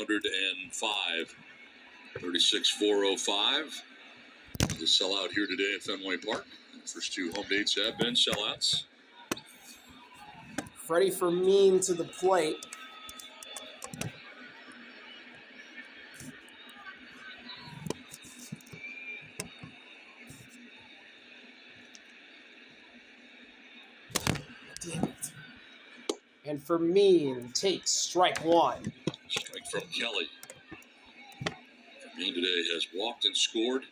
$36,405. 36,405. The sellout here today at Fenway Park. The first two home dates have been sellouts. Freddie Fermin to the plate. Damn it. And Fermin takes strike one. Strike from Kelly. Fermin today has walked and scored,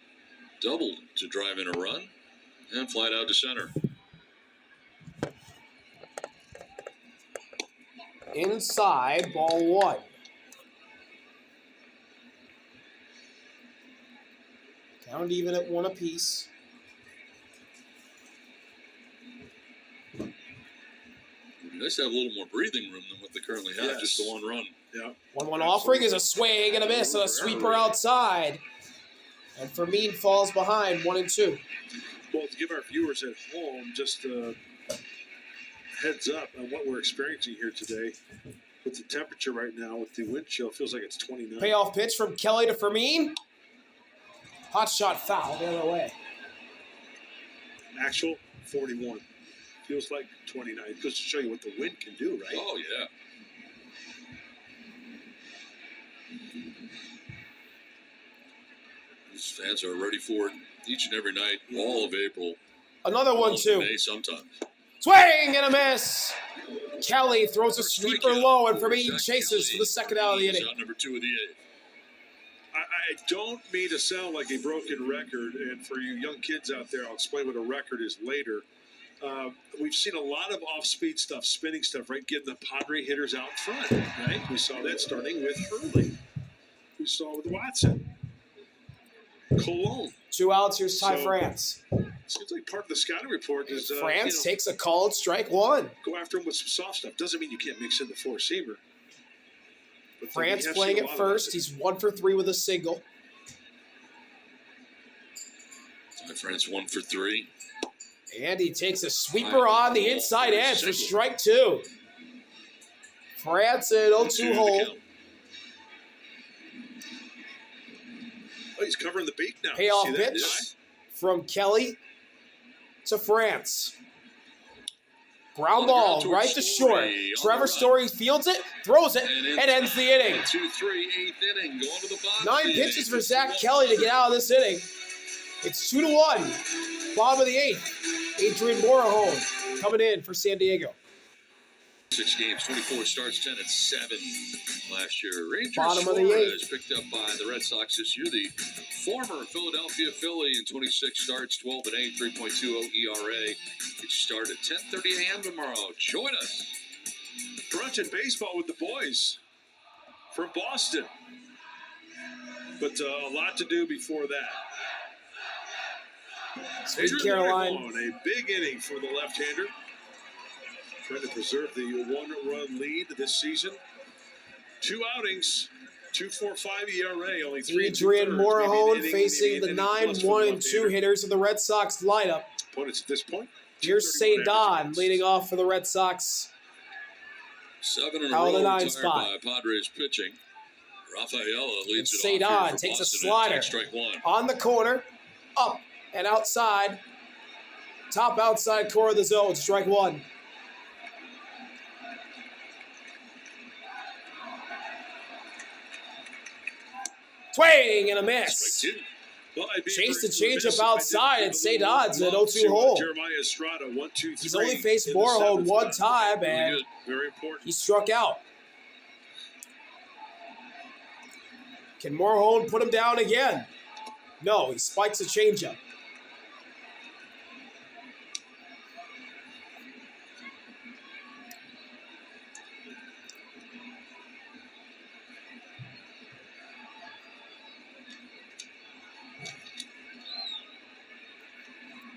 doubled to drive in a run, and flied out to center. Inside, ball one. Count even at one apiece. It'd be nice to have a little more breathing room than what they currently have, Yes. just the one run. Yeah. 1-1 offering is a swing and a miss and a sweeper outside. And Fermin falls behind 1-2. Well, to give our viewers at home just a heads up on what we're experiencing here today, with the temperature right now, with the wind chill, feels like it's 29. Payoff pitch from Kelly to Fermin. Hot shot foul the other way. Actual 41. Feels like 29. Just to show you what the wind can do, right? Oh, yeah. These fans are ready for it each and every night, all of April. Another all of 1-2. May sometimes. Swing and a miss. Kelly throws a sweeper low and Fermin chases for the second out of the inning. Out number 2 of the 8th. I don't mean to sound like a broken record, and for you young kids out there, I'll explain what a record is later. We've seen a lot of off-speed stuff, spinning stuff, right? Getting the Padre hitters out front, right? We saw that starting with Hurley. We saw with Watson. Cologne. 2 outs, here's Ty France. Seems like part of the scouting report is France takes a called strike one. go after him with some soft stuff. Doesn't mean you can't mix in the four-seamer. But France we have playing seen a at lot of first. that. He's 1 for 3 with a single. Ty France 1 for 3. And he takes a sweeper on the inside edge for strike 2. France at 0-2 hole. Oh, he's covering the beak now. Payoff See that? pitch from Kelly to France. Ground ball right to short. Trevor Story fields it, throws it, and ends the inning. 2-3, 8th inning. Going to the bottom. 9 pitches for Zach Kelly to get out of this inning. It's 2-1. Bottom of the 8th. Adrian Morahone coming in for San Diego. 6 games, 24 starts, 10 and 7 last year. Ranger Bottom of the Suarez 8th. picked up by the Red Sox this year. The former Philadelphia Philly in 26 starts, 12 and 8, 3.20 ERA. It starts at 10:30 a.m. tomorrow. Join us. Brunch and baseball with the boys from Boston. But a lot to do before that. Sweet Adrian Caroline. Morahone, a big inning for the left-hander. Trying to preserve the 1-run lead this season. 2 outings, 2.45 ERA, only 3 Adrian Morahone maybe facing the an inning 9, plus 1, for and 2 hitters of the Red Sox lineup. Opponents at this point. Here's 231 Cedon average. leading off for the Red Sox. 7 in a Out of the row 9 retired spot. by Padres pitching. Rafaela leads it Cedon off here for takes a Boston. slider. Take strike 1. On the corner, up and outside. Top outside core of the zone, strike 1. Swing and a miss. Strike 2. Well, I'd be Chase the remiss changeup if I outside didn't and give a little Cedon's at love 0-2 to, hole. Jeremiah Estrada, 1, 2, 3. He's only faced in the Morahone 7th one inning. time, Really and good. Very important. he struck out. Can Morahone put him down again? No, he spikes a changeup.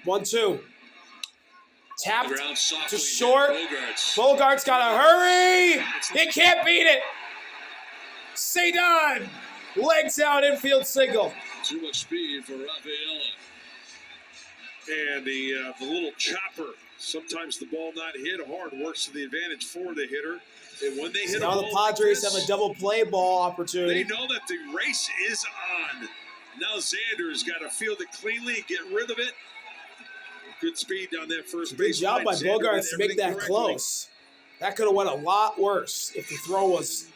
One, two. Tapped Ground softly. to short. Bogarts. Bogart's got to hurry. He can't beat it. Cedon. Legs out, infield single. Too much speed for Rafaela. And the little chopper Sometimes the ball not hit hard works to the advantage for the hitter. And when they hit Now the Padres have a double play ball opportunity. they know that the race is on. Now Xander's got to field it cleanly, get rid of it. Good speed down that first base. Good job by Bogarts to make that close. That could have went a lot worse if the throw was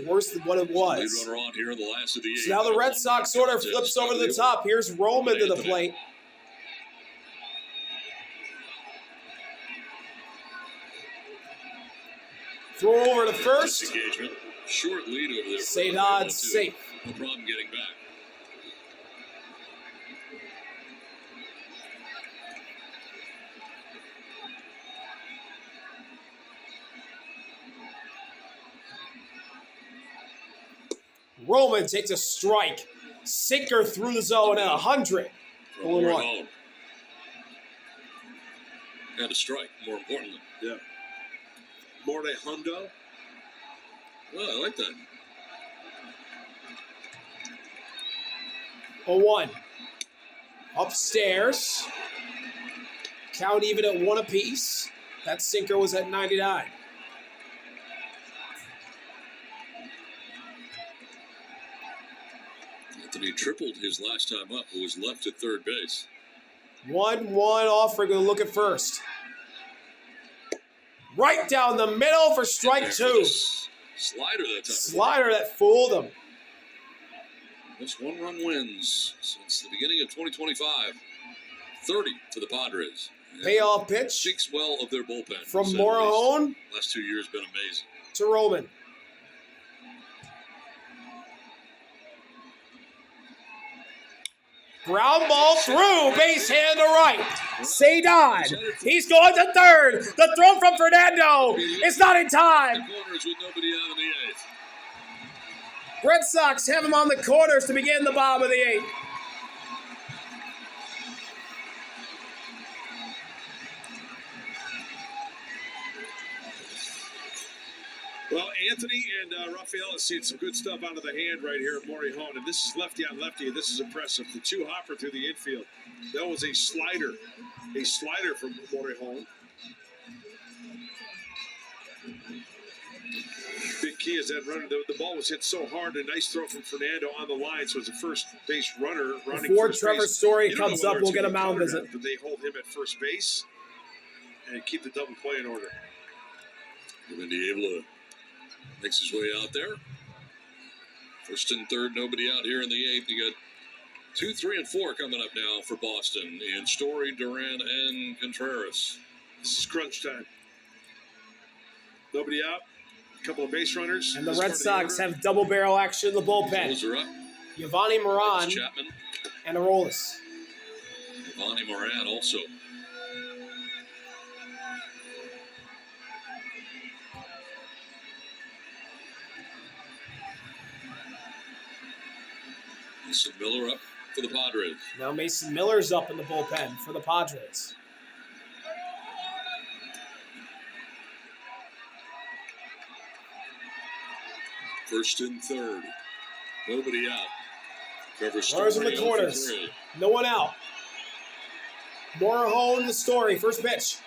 worse than what it was. Lead runner on here in the last of the eighth. So now the Red Sox sort of flips over to the top. Here's Ramon to the plate. Throw over to first. Short lead over there. Sadod's safe. No problem getting back. Ramon takes a strike. Sinker through the zone at 100. 0-1. And a strike, more importantly. Yeah. Morte Hundo. Well, I like that. 0-1. Upstairs. Count even at 1 apiece. That sinker was at 99. Anthony tripled his last time up, who was left at third base. 1-1 offer, going to look at first. Right down the middle for strike 2. Slider that time. Slider that fooled him. Most one-run wins since the beginning of 2025. 30 for the Padres. And Payoff pitch speaks well of their bullpen. from Morejon Last 2 years been amazing. to Ramon. Ground ball through, base hand to right. Sadod, he's going to third. The throw from Fernando is not in time. Corners with nobody out in the eighth. Red Sox have him on the corners to begin the bottom of the 8th. Well, Anthony and Rafael have seen some good stuff out of the hand right here at Morejon. And this is lefty on lefty, and this is impressive. The 2-hopper through the infield. That was a slider. A slider from Morejon. Big key is that runner. The ball was hit so hard. A nice throw from Fernando on the line. So it's a first base runner running Before first Trevor base. Story You don't know comes whether up, it's we'll get gonna a be mound countered visit. or not, but they hold him at first base and keep the double play in order. Randy able to makes his way out there. First and third, nobody out here in the 8th. You got 2, 3, and 4 coming up now for Boston in Story, Duran, and Contreras. This is crunch time. Nobody out. A couple of base runners. And the Red Sox have double barrel action in the bullpen. Those are up. Giovanni Moran Chapman. and Aroldis. Giovanni Moran also. Mason Miller up for the Padres. Now Mason Miller's up in the bullpen for the Padres. First and third. Nobody out. Trevor Runners in the Story corners. 0 for 3. No one out. Morejon the Story. First pitch.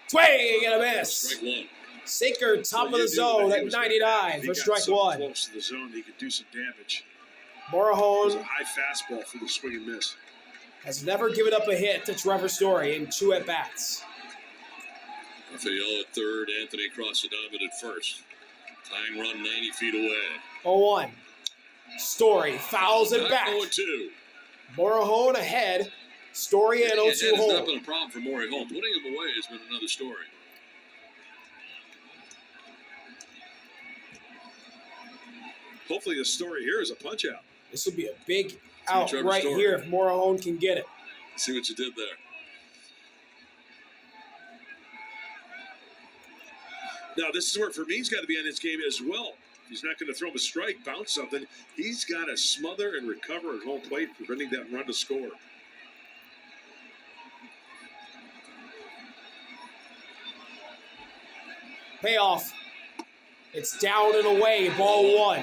Swing and a miss. Strike 1. Sinker top of the zone at 99 for strike 1. Close to the zone, he could do some damage. It was a Morejon high fastball for the swing and miss. has never given up a hit to Trevor Story in 2 at-bats. Rafael at third. Anthony across the diamond at first. Tying run 90 feet away. 0-1. Story fouls it back. 0-2. Morejon ahead. Story and 0-2 It's not hold. been a problem for Morejon. Putting him away has been another story. Hopefully the story here is a punch out. This would be a big out Trevor right Story. here if Morejon can get it. See what you did there. Now, this is where Fermin's got to be on his game as well. He's not going to throw him a strike, bounce something. He's got to smother and recover at home plate, preventing that run to score. Payoff. It's down and away. Ball 1.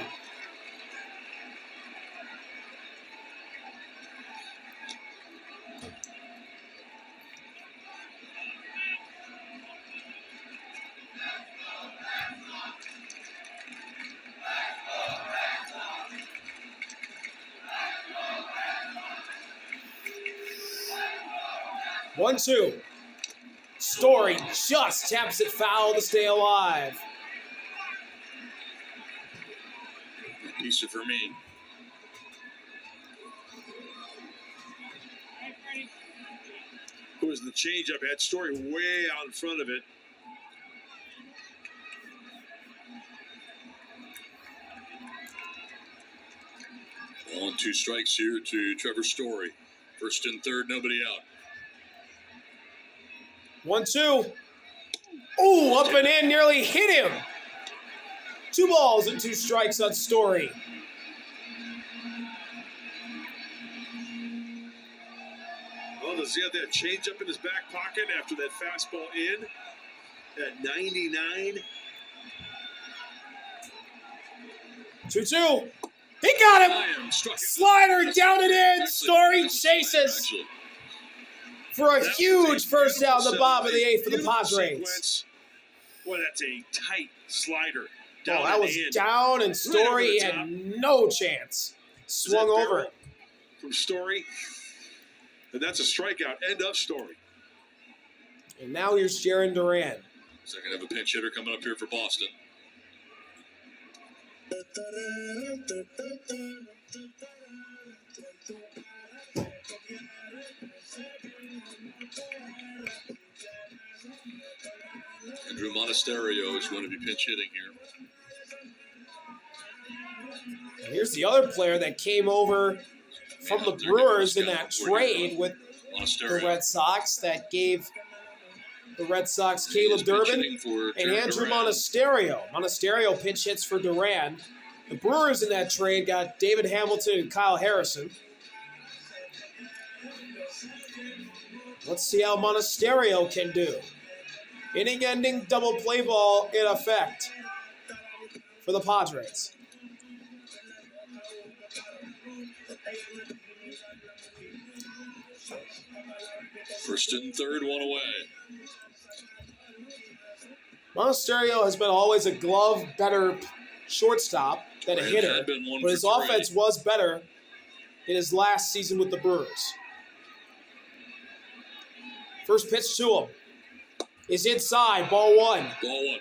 1-2. Story just taps it foul to stay alive. Piece of Ramon. Who was the changeup? Had Story way out in front of it. On 2 strikes here to Trevor Story. First and third, nobody out. 1-2. Ooh, up and in, nearly hit him. 2 balls and 2 strikes on Story. Well, does he have that changeup in his back pocket after that fastball in at 99? 2-2. He got him. Slider down and in. Story chases for a huge first down the bottom of the 8th for the Padres. Well, that's a tight slider. Oh, that was down, and Story had no chance. Swung over it. From Story. And that's a strikeout. End of story. And now here's Jaron Duran. So they're going to have a pinch hitter coming up here for Boston. Andrew Monasterio is going to be pinch hitting here. And here's the other player that came over from the Brewers in that trade with the Red Sox that gave the Red Sox Caleb Durbin and Andrew Monasterio. Monasterio pinch hits for Duran. The Brewers in that trade got David Hamilton and Kyle Harrison. Let's see how Monasterio can do. Inning-ending double play ball in effect for the Padres. First and third, one away. Monasterio has been always a glove better shortstop than a hitter, but his offense was better in his last season with the Brewers. First pitch to him is inside, ball 1. Ball 1.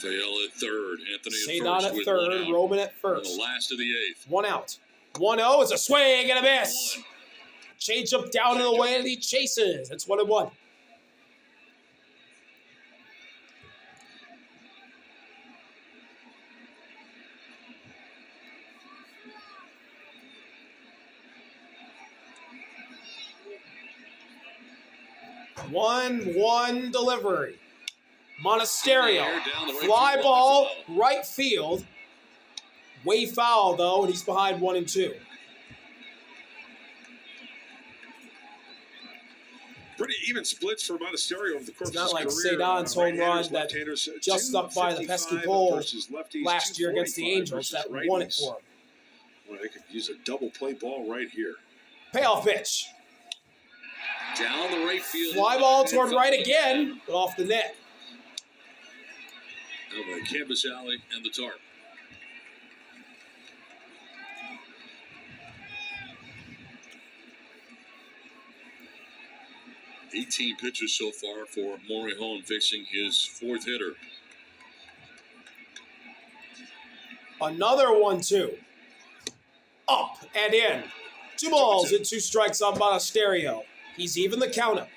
Rafael at third. Anthony at first. At third. Roman at first. The last of the 8th. 1 out. 1-0. It's a swing and a miss. Change up down and away, and he chases. It's 1-1. One delivery. Monasterio, fly ball, right field. Way foul, though, and he's behind 1-2. Pretty even splits for Monasterio over the course of his career. It's not like Cedon's home run that just stuck by the pesky pole last year against the Angels that won it for him. Well, they could use a double play ball right here. Payoff pitch. Down the right field. Fly ball toward right again, but off the net. Over the canvas alley and the tarp. $18 pitches so far for Morejon, facing his 4th hitter. Another 1-2. Up and in. 2 balls and 2 strikes on Monasterio. He's even the counter.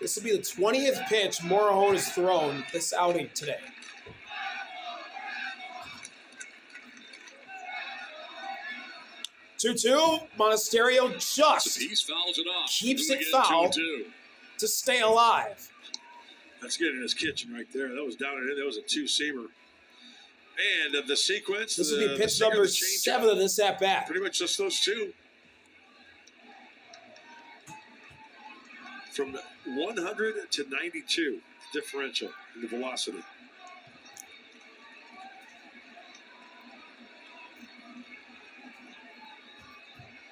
This will be the 20th pitch Morejon has thrown this outing today. Two. Monasterio just keeps it foul to stay alive. That's getting in his kitchen right there. That was down and in. That was a 2-seamer. And of the sequence, this will be pitch number 7 of this at bat. Pretty much just those 2. From 100 to 92 differential in the velocity.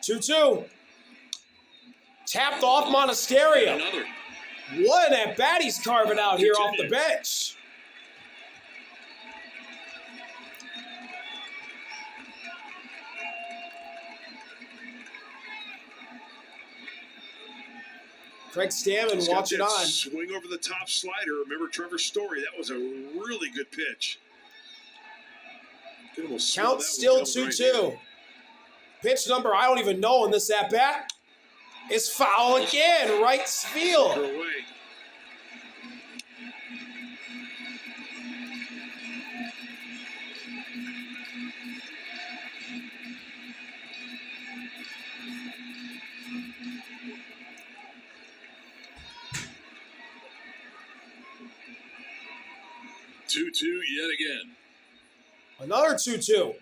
Two. Tapped off Monasterio. Another. What an at-bat he's carving out here off the bench. Craig Stammen watching on. Swing over the top slider. Remember Trevor's story? That was a really good pitch. Count still 2-2. Pitch number I don't even know in this at-bat is foul again. Right field. Away. Yet again. Another 2-2.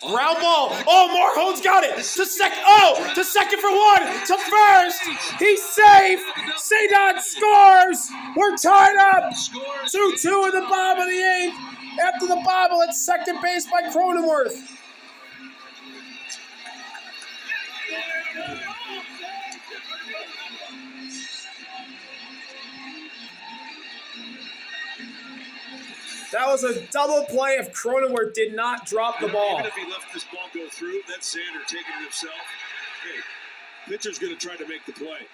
Ground ball. Oh, Morehold's got it. To second. Oh, to second for one. To first. He's safe. Sadon scores. We're tied up. 2-2 in the bottom of the eighth. After the bobble at second base by Cronenworth. That was a double play if Cronenworth did not drop the ball. Even if he let this ball go through, that's Xander taking it himself. Hey, pitcher's going to try to make the play.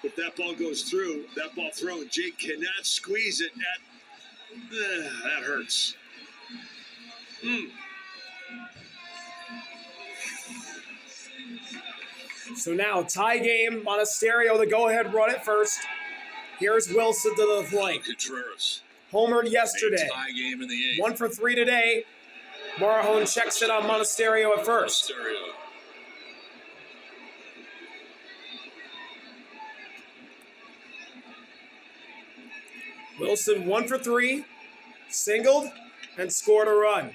If that ball goes through, that ball thrown, Jake cannot squeeze it at... that hurts. So now, tie game. Monasterio, the go-ahead run at first. Here's Wilson to the plate. Contreras. Homered yesterday. Tie game in the eighth. 1 for 3 today. Morejon checks it on Monasterio at first. Monasterio. Wilson 1 for 3. Singled and scored a run.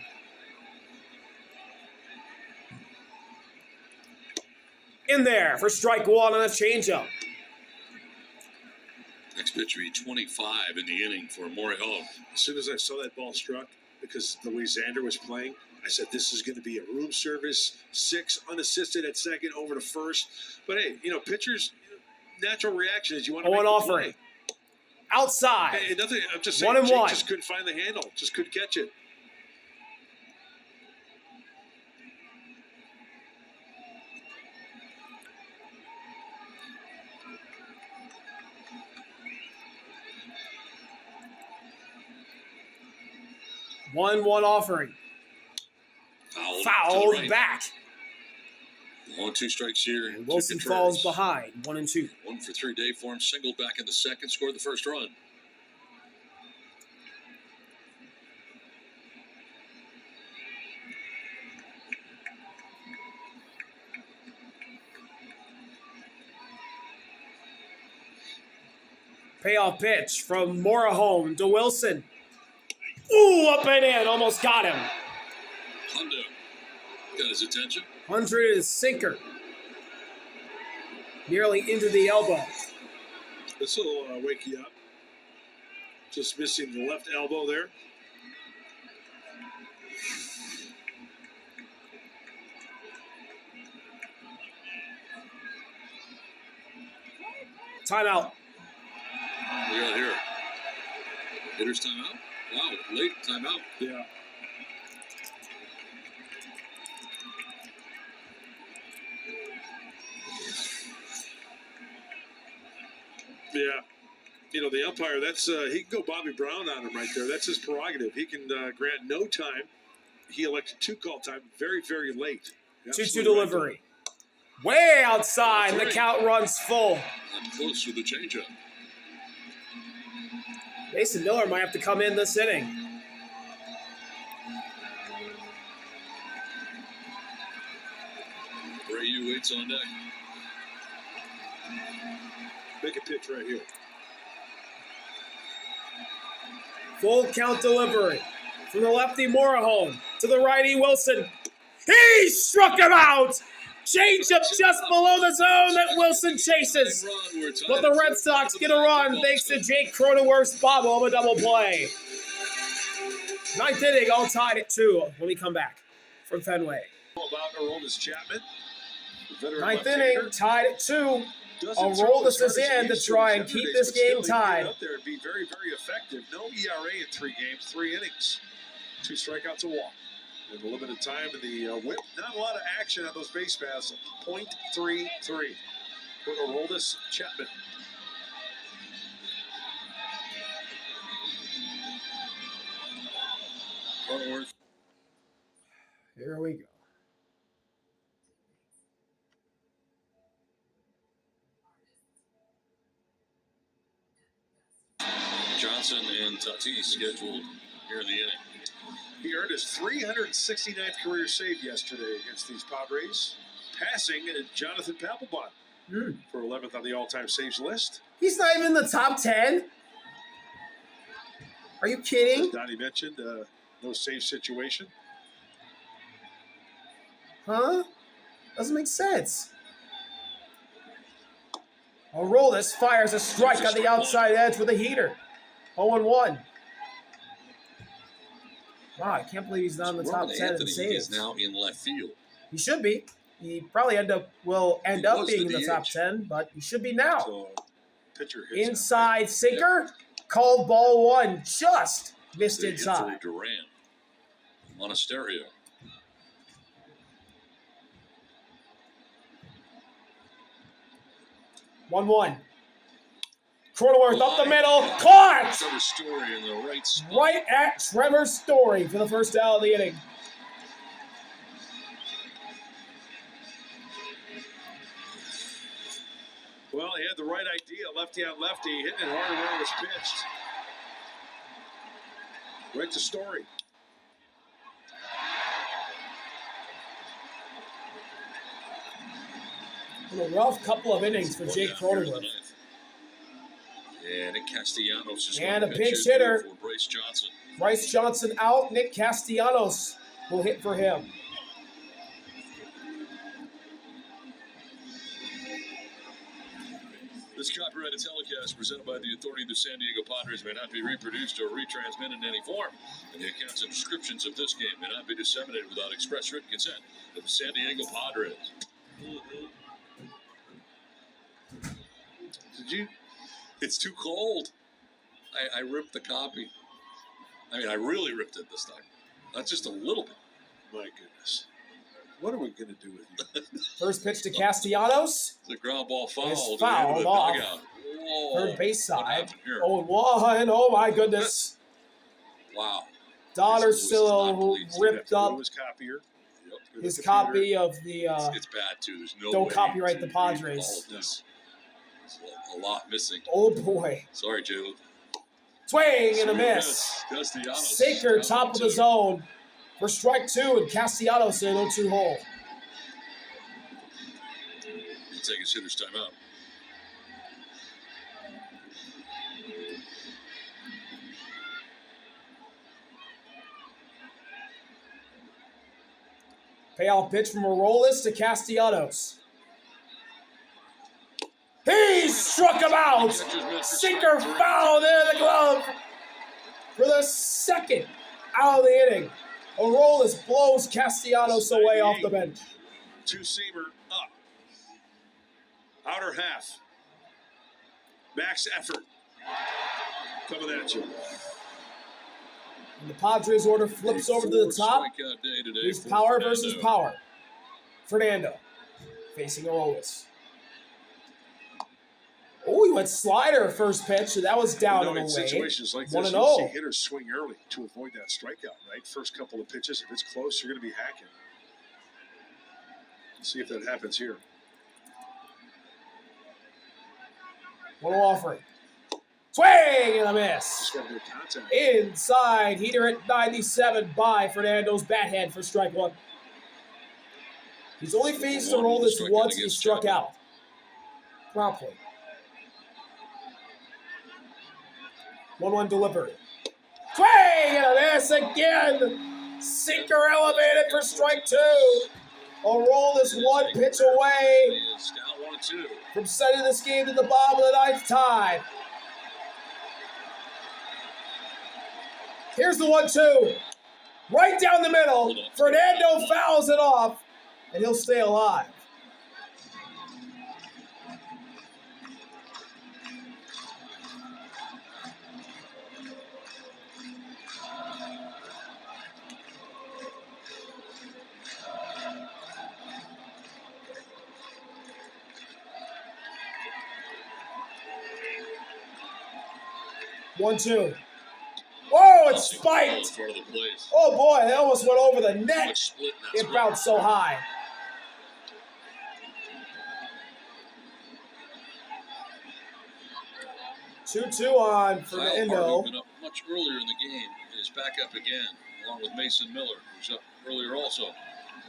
In there for strike one on a changeup. Next pitch will be 25 in the inning for Morejon. As soon as I saw that ball struck, because the way Xander was playing, I said this is going to be a room service, 6 unassisted at second over to first. But hey, pitchers' natural reaction is you want to make the offering. Play. Outside. Hey, nothing. I'm just saying, 1-1. Just couldn't find the handle. Just couldn't catch it. One offering. Fouled right. back. 1-2 strikes here. And Wilson falls behind. 1-2. 1 for 3 day for him. Singled back in the second. Scored the first run. Payoff pitch from Morejon to Wilson. Ooh, up and in. Almost got him. Hondo got his attention. 100 is sinker. Nearly into the elbow. This will wake you up. Just missing the left elbow there. Timeout. We got here. Hitter's timeout. Wow, late timeout. Yeah. Yeah. The umpire, that's he can go Bobby Brown on him right there. That's his prerogative. He can grant no time. He elected 2 call time very, very late. 2-2 delivery. Way outside. Right. The count runs full. I'm close with the changeup. Mason Miller might have to come in this inning. Brayu waits on deck. Make a pitch right here. Full count delivery. From the lefty Morejon to the righty Wilson. He struck him out! Changeup just below the zone that Wilson chases. But the Red Sox get a run thanks to Jake Cronenworth's bobble of a double play. 9th inning, all tied at 2 when we come back from Fenway. About Aroldis Chapman. veteran Ninth left-hander. inning, tied at 2. Doesn't Roll throw this as hard as in he to used try on and keep Saturdays, this but still, game he can tied. get up there and be very, very effective. No ERA in 3 games, 3 innings. 2 strikeouts, a walk. And a little bit of time in the whip. Not a lot of action on those base paths. .33 for Aroldis Chapman. Cronenworth. Here we go. Johnson and Tatis scheduled here in the inning. He earned his 369th career save yesterday against these Padres, passing Jonathan Papelbon for 11th on the all-time saves list. He's not even in the top 10. Are you kidding? As Donnie mentioned, no save situation. Huh? Doesn't make sense. Aroldis fires a strike on the outside edge with a heater. 0-1. Wow, I can't believe he's not in the top 10 in saves. Is now in left field. He should be. He probably will end up being in the top 10, but he should be now. So, pitcher hits inside sinker, called ball 1, just missed inside. Duran. Monasterio. One. Cronenworth up the middle, caught! Trevor Story in the right spot. Right at Trevor Story for the first out of the inning. Well, he had the right idea, lefty on lefty, hitting it harder where it was pitched. Right to Story. A rough couple of innings for Jake Cronenworth. And Nick Castellanos is and a pinch hitter. For Bryce Johnson. Bryce Johnson out. Nick Castellanos will hit for him. This copyrighted telecast presented by the authority of the San Diego Padres may not be reproduced or retransmitted in any form, and the accounts and descriptions of this game may not be disseminated without express written consent of the San Diego Padres. Did you? It's too cold. I ripped the copy. I mean, I really ripped it this time. Not just a little bit. My goodness. What are we going to do with you? First pitch to Castellanos. The ground ball foul. It's fouled off. Third base side. 0-1. Oh, my goodness. Wow. Donner still ripped up his copy of the... it's bad, too. There's no don't way copyright the to Padres. There's a lot missing. Oh, boy. Sorry, Joe. Swing and a miss. Sinker, top of the zone for strike 2, and Castellanos in 0-2 hole. He'll take his hitter's timeout. Payoff pitch from Aroldis to Castellanos. He struck him out. Sinker fouled in the glove for the second out of the inning. Aroldis blows Castellanos away off the bench. Two-seamer up. Outer half. Max effort. Coming at you. And the Padres order flips over to the top. Here's power versus power. Fernando facing Aroldis. Oh, he went slider first pitch, and that was down and away. In situations like this, 1-0. you see hitters swing early to avoid that strikeout, right? First couple of pitches, if it's close, you're going to be hacking. Let's see if that happens here. 1-0 offering. Swing and a miss. Just got good contact. Inside, heater at 97 by Fernando's bat head for strike 1. He's only faced Aroldis once. He struck out promptly. 1-1 delivery. Swing and a miss again. Sinker elevated for strike 2. Aroldis one pitch away from sending this game to the bottom of the 9th tide. Here's the 1-2. Right down the middle. Fernando fouls it off, and he'll stay alive. 1-2. Oh, it's spiked. Oh, boy, it almost went over the net. It bounced so high. Two on Fernando. Been up much earlier in the game. Is back up again, along with Mason Miller, who's up earlier also.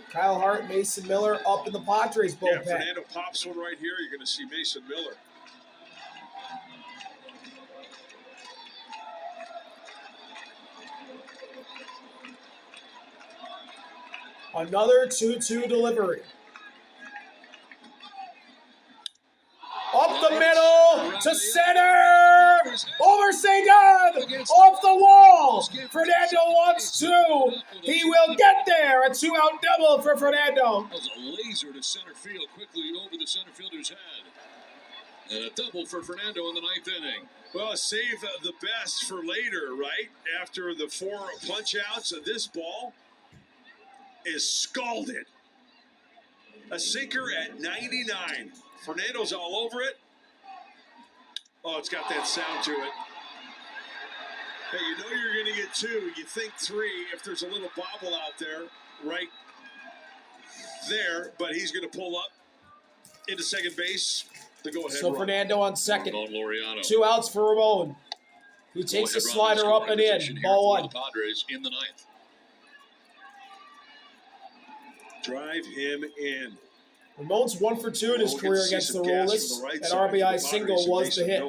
Kyle Hart, Mason Miller up in the Padres bullpen. Yeah, Fernando pops one right here. You're going to see Mason Miller. Another 2-2 delivery. Up the middle to center. Over Sagan. Off the wall. Fernando wants two. He will get there. A 2-out double for Fernando. That was a laser to center field, quickly over the center fielder's head. And a double for Fernando in the 9th inning. Well, save the best for later, right? After the 4 punch outs, this ball is scalded. A sinker at 99. Fernando's all over it. Oh, it's got that sound to it. Hey, you know you're going to get 2. You think 3 if there's a little bobble out there, right there. But he's going to pull up into second base to go ahead. So run. Fernando on second. Ramon Laureano. 2 outs for Ramon, who takes the slider up and in. Ball 1. The Padres in the 9th. Drive him in. Ramon's 1 for 2 in his career against the Royals. An RBI single was the hit.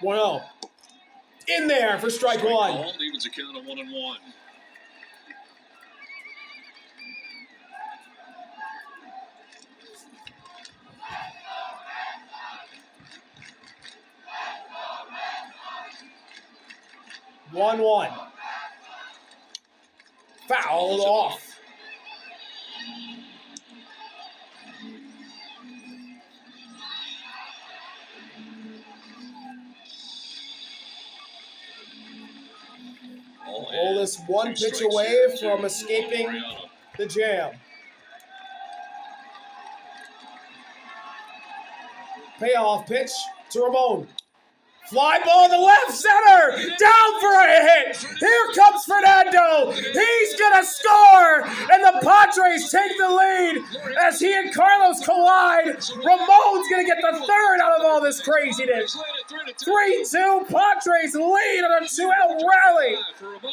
1-0. In there for strike 1. Ball evens a count of 1-1. Fouled off. All this 1 pitch away from escaping the jam. Payoff pitch to Ramon. Fly ball to left center. Down for a hit. Here comes Fernando. He's going to score. And the Padres take the lead as he and Carlos collide. Ramon's going to get the 3rd out of all this craziness. 3-2. Padres lead on a 2-out rally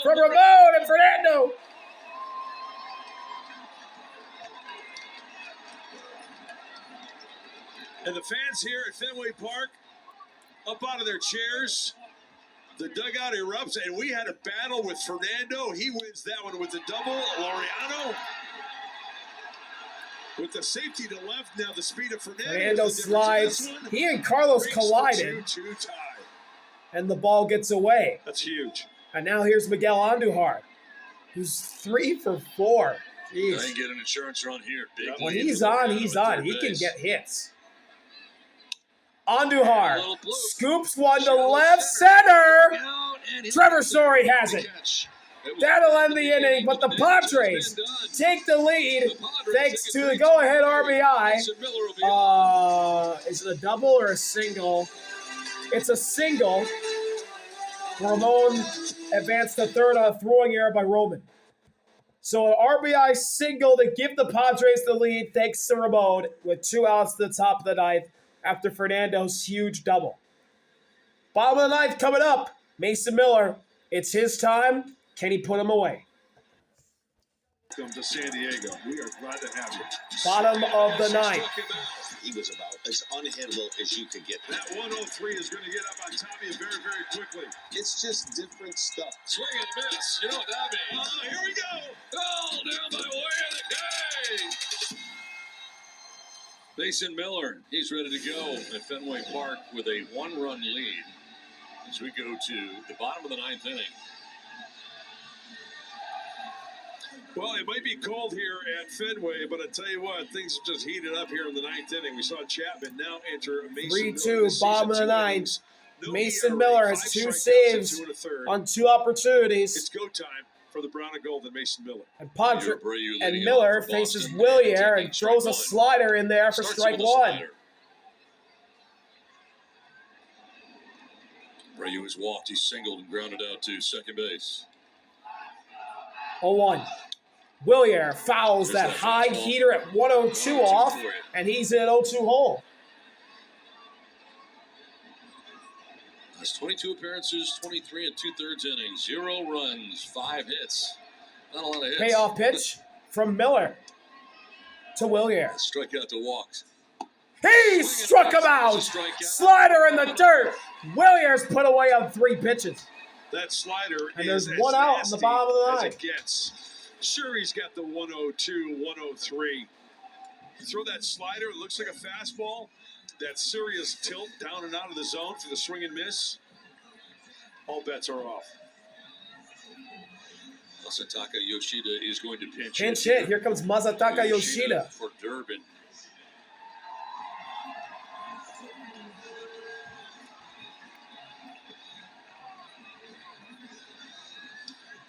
from Ramon and Fernando. And the fans here at Fenway Park up out of their chairs. The dugout erupts, and we had a battle with Fernando. He wins that one with the double. Laureano with the safety to left. Now the speed of Fernando. Fernando slides. He and Carlos collided. 2-2 tie. And the ball gets away. That's huge. And now here's Miguel Andujar, who's 3 for 4. Jeez. I ain't get an insurance run here. Big When he's on, he's on. He can get hits. Andujar scoops one to left center. Trevor Story has it. That'll end the inning, but the Padres take the lead thanks to the go-ahead RBI. Is it a double or a single? It's a single. Ramon advanced to 3rd on a throwing error by Roman. So an RBI single to give the Padres the lead thanks to Ramon with 2 outs to the top of the 9th. After Fernando's huge double. Bottom of the 9th coming up. Mason Miller. It's his time. Can he put him away? Welcome to San Diego. We are glad to have you. Bottom of the 9th. He was about as unhittable as you could get. That 103 is going to get up on top of you very, very quickly. It's just different stuff. Swing and miss. You know what that means. Here we go. Oh, down by way of the cage. Mason Miller, he's ready to go at Fenway Park with a 1-run lead as we go to the bottom of the 9th inning. Well, it might be cold here at Fenway, but I tell you what, things have just heated up here in the 9th inning. We saw Chapman now enter Mason 3-2, bottom of the 9th. Mason Miller has 2 saves on 2 opportunities. It's go time for the brown and gold and Mason Miller. And Miller faces Willier and throws a slider in there for strike 1. Rayu was walked. He singled and grounded out to second base. 0-1. Willier fouls that high heater at 102 off, and he's in an 0-2 hole. That's 22 appearances, 23 and 2/3 innings, 0 runs, 5 hits. Not a lot of hits. Payoff pitch from Miller to Willier. Strikeout to walks. He struck him out. Slider in the dirt. Willier's put away on 3 pitches. That slider And is there's one out in the bottom of the as ninth. it gets. Sure, he's got the 102, 103. Throw that slider, it looks like a fastball. That serious tilt down and out of the zone for the swing and miss. All bets are off. Masataka Yoshida is going to pinch hit. Here comes Masataka Yoshida. For Durbin.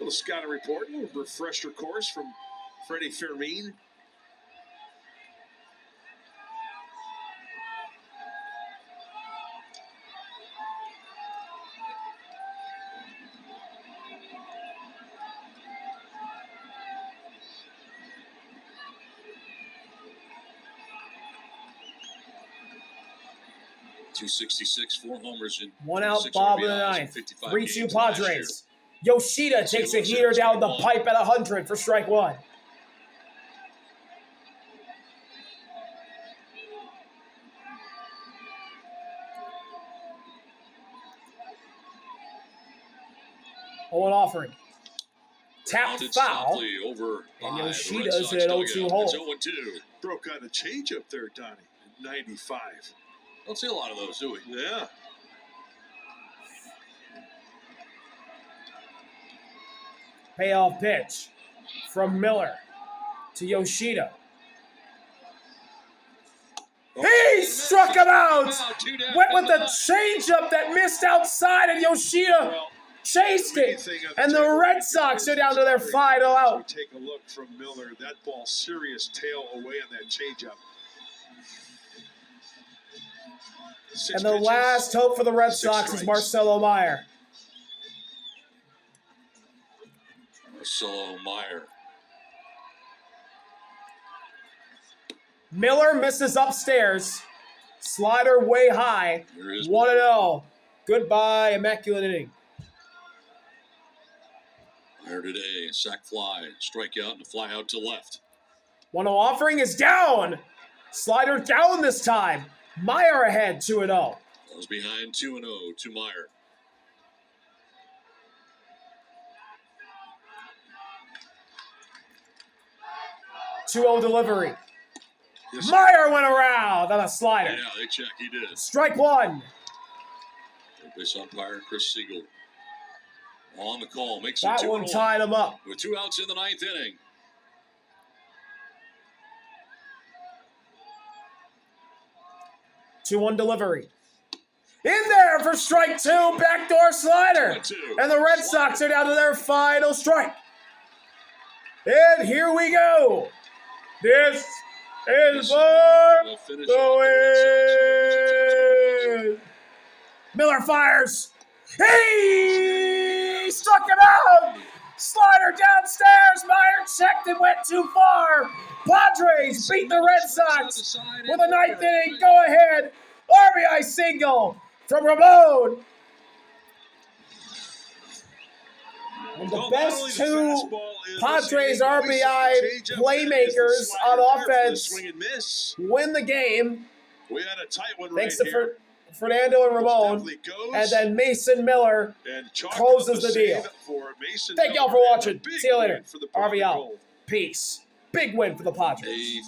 Little scouting report, a little refresher course from Freddie Fermin. .266, 4 homers in 1 out, 6 Bob in the RBIs in ninth. 55 3-2 games last year. Padres. Yoshida takes a heater down the pipe at 100 for strike 1. Owen offering. Tap Mounted foul. softly over And by the Yoshida's Red Sox in an dugout. 0-2 hole. It's 0-2. Broke out a changeup there, Donnie. 95. Don't see a lot of those, do we? Yeah. Payoff pitch from Miller to Yoshida. He struck him out! Went with the changeup that missed outside, and Yoshida chased it. And the Red Sox are down to their final out. Take a look from Miller. That ball, serious tail away on that changeup. And the last hope for the Red Sox is Marcelo Meyer. Marcelo Meyer. Miller misses upstairs. Slider way high. 1-0. Goodbye, immaculate inning. Meyer today, sac fly, strikeout and a fly out to left. 1-0 offering is down. Slider down this time. Meyer ahead 2-0. Goes behind 2-0 to Meyer. Delivery. Yes, Meyer went around on a slider. Yeah, they check. He did. Strike 1. Base umpire Chris Siegel on the call. Makes that it 2-1. One tied him up. With 2 outs in the 9th inning. Delivery. In there for strike 2. Backdoor slider. And the Red Sox are down to their final strike. And here we go. This is for the win. Miller fires. He struck it out. Slider downstairs. Meyer checked and went too far. Padres beat the Red Sox with a 9th inning go-ahead RBI single from Ramon. And the best 2 Padres RBI playmakers on offense win the game. We had a tight one thanks to Fernando and Ramon. And then Mason Miller closes the deal. Thank y'all for watching. See you later. RBI. Peace. Big win for the Padres.